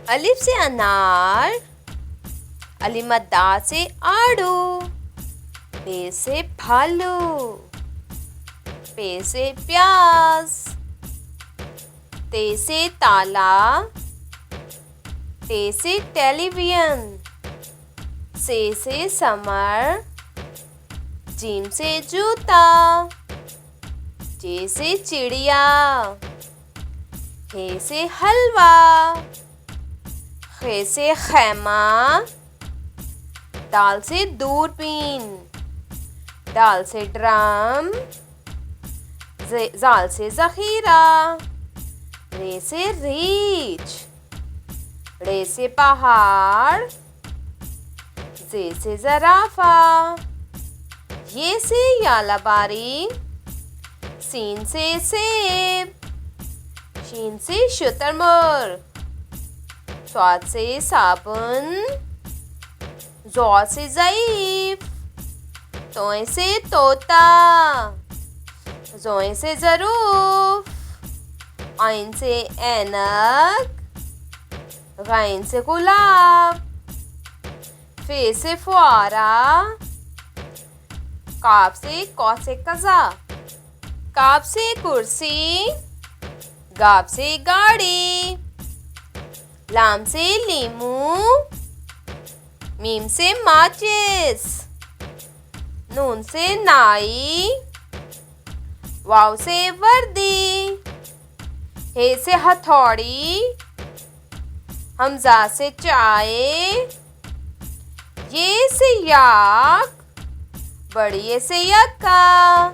अलिफ से अनार, अलिमद्दा से आड़ू, बे से भालू, पे से प्याज, ते से ताला, टे से टेलीविजन, से समर, जीम से जूता, जे से चिड़िया, हे से हलवा, खे से खैमा, दाल से दूरबीन, दाल से ड्रम, जाल से जखीरा, रे से रीछ, रे से पहाड़, जे से जराफा, ये से यालाबारी, सीन से सेब, शीन से शुतुरमुर्ग, स्वाद से साबुन, ज़ौ से ज़ईफ, तोय से तोता, ज़ोय से ज़रूफ, आइन से ऐनक, गैन से गुलाब, फे से फुआरा, काफ से कौ से कज़ा, काफ से कुर्सी, गाफ से गाड़ी, लाम से लीमू, मीम से माचिस, नून से नाई, वाव से वर्दी, हे से हथौड़ी, हमजा से चाय, ये से याक, बड़िए से यक्का।